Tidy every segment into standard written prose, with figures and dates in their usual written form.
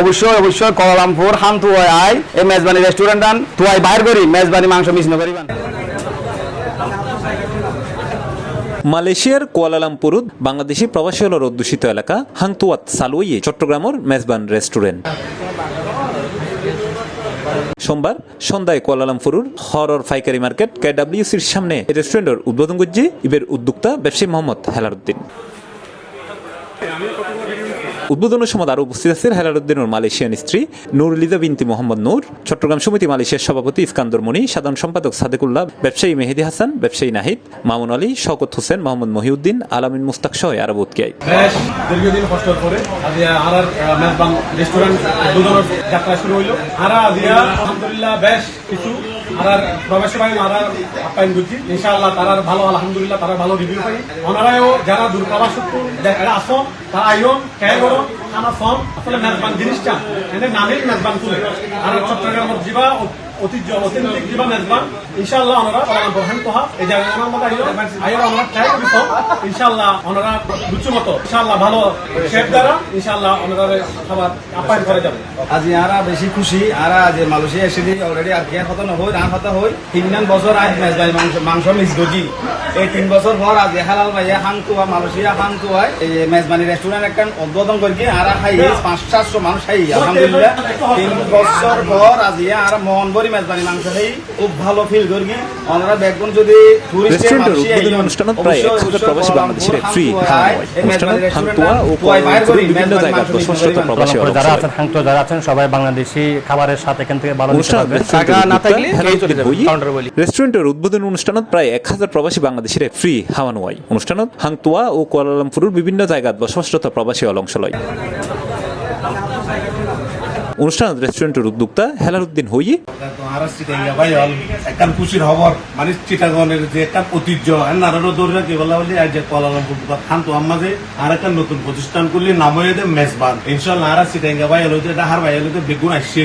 অবশ্যই অবশ্যই Kuala Lumpur হামতু I এই মেজবানি রেস্টুরেন্ট আন তুই বাইর করি মেজবানি মাংস মিস না করিবান। মালয়েশিয়ার কুয়ালালামপুরত বাংলাদেশি প্রবাসী হলের অধ্যুষিত এলাকা হাংতুয়াত সালুইয়ে চট্টগ্রামের মেজবান রেস্টুরেন্ট। সোমবার সন্ধ্যায় কুয়ালালামপুরের হরর পাইকারি মার্কেট KWC'র সামনে রেস্টুরেন্টের উদ্বোধন করছে ইবের উদ্যোক্তা ব্যবসায়ী মোহাম্মদ হেলালুদ্দিন। উদ্বোধনের সময় আরও উপস্থিত আছেন হেলালুদ্দিনের মালয়েশিয়ান স্ত্রী নুরুলিজা বিনতি মোহাম্মদ নূর, চট্টগ্রাম সমিতি মালয়েশিয়ার সভাপতি ইস্কান্দর মনি, সাধারণ সম্পাদক সাদেকুল্লাহ, ব্যবসায়ী মেহেদি হাসান, ব্যবসায়ী নাহিদ, মামুন আলী, শওকত হোসেন, মোহাম্মদ মহিউদ্দিন, আলামিন মুস্তাক সহ আরো বহুত কে। দীর্ঘদিন কষ্ট করে আজ আরার মেজবান রেস্টুরেন্ট উদ্বোধনের যাত্রা শুরু হইল। আরা আজিয়া আলহামদুলিল্লাহ বেশ কিছু আরার প্রবাসী ভাই আরা আপ্যায়ন করছি। ইনশাআল্লাহ তারার ভালো আলহামদুলিল্লাহ তারা ভালো রিভিউ পাই। ওনারাও যারা দূরপ্রবাস আসো তারা আইন খেয়ে করো খানা ফর্ম আসলে মেজবান জিনিসটা এনে নামেই মেজবান তুলে আর চট্টগ্রামের জীবা ঐতিহ্য অথেন্টিক জীবা মেজবান ইনশাআল্লাহ ওনারা বহান তোহা এই জায়গায় ওনার মতো আইন ওনারা ট্রাই করি ইনশাআল্লাহ ওনারা রুচি মতো ইনশাআল্লাহ ভালো শেফ দ্বারা ইনশাআল্লাহ ওনারা খাবার আপ্যায়ন করে যাবে। আজ আরা বেশি খুশি আরা যে মালয়েশিয়া এসে অলরেডি আর কেয়ার কথা নহই রান কথা হই 3 বছর আজ মেজবানি মাংস মিস গজি এই 3 বছর পর আজ হালাল ভাইয়া হাংতুয়া মালয়েশিয়া হাংতুয়ায় এই মেজবানি রেস্টুরেন্ট একটা উদ্বোধন করি আরা খাই 500-700 মানুষ খাই আলহামদুলিল্লাহ। 3 বছর পর আজ আরা মন ভরি মেজবানি মাংস খাই খুব ভালো ফিল করি। ওনারা ব্যাকগ্রাউন্ড যদি রেস্টুরেন্টের উদ্বোধনী অনুষ্ঠানে প্রায় 1000 প্রবাসী বাংলাদেশির ফ্রি খাওয়া হয়। অনুষ্ঠানে হাংতুয়া ও কুয়ালালামপুরের বিভিন্ন জায়গার 10,000 প্রবাসী যারা আছেন হাংতুয়া যারা আছেন সবাই বাংলাদেশি খাবারের সাথে এখান থেকে ভালো নিতে পারবেন। রেস্টুরেন্টের উদ্বোধনী অনুষ্ঠানত প্রায় 1000 প্রবাসী বাংলাদেশির ফ্রি খাওয়ানো হয়। অনুষ্ঠানত হাংতুয়া ও কুয়ালালামপুরের বিভিন্ন জায়গাত বসবাসরত প্রবাসী অংশ লয়। অনুষ্ঠানত রেস্টুরেন্টের উদ্যোক্তা হেলালুদ্দিন হই একটা খুশির খবর মানে চিটাগনের যে একটা ঐতিহ্য নারায়ণ দৌড়া কি বলা বলি আজ কুয়ালালামপুর খান্ত আমাদের আর একটা নতুন প্রতিষ্ঠান করলে নাম হয়ে মেজবান ইনশাল্লাহ আর চিটাঙ্গা ভাই হলো ডাহার ভাই হলো বেগুন আসছে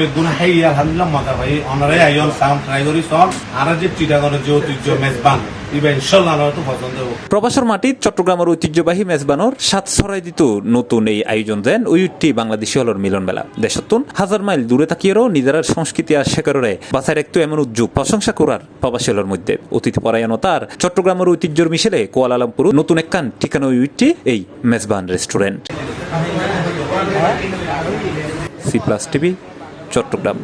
বেগুন হাই আলহামদুলিল্লাহ মজা ভাই অনারাই আইন সাম ট্রাই করি সব আর যে চিটাগনের যে ঐতিহ্য মেজবান প্রবাসর মাটিত চট্টগ্রামের ঐতিহ্যবাহী মেজবানোর সাত ছড়াই দিত নতুন এই আয়োজন দেন ওইটি বাংলাদেশি হলর মিলন মেলা। দেশতুন 1000 মাইল দূরে থাকিয়েও নিজের সংস্কৃতি আর শেখরে বাসায় রাখতো এমন উদ্যোগ প্রশংসা করার প্রবাসী হলর মধ্যে অতিথি পরায়ণতার চট্টগ্রামের ঐতিহ্যের মিশেলে কুয়ালালামপুর নতুন একখান ঠিকানা ওইটি এই Mezban restaurant. C+ TV Chittagong.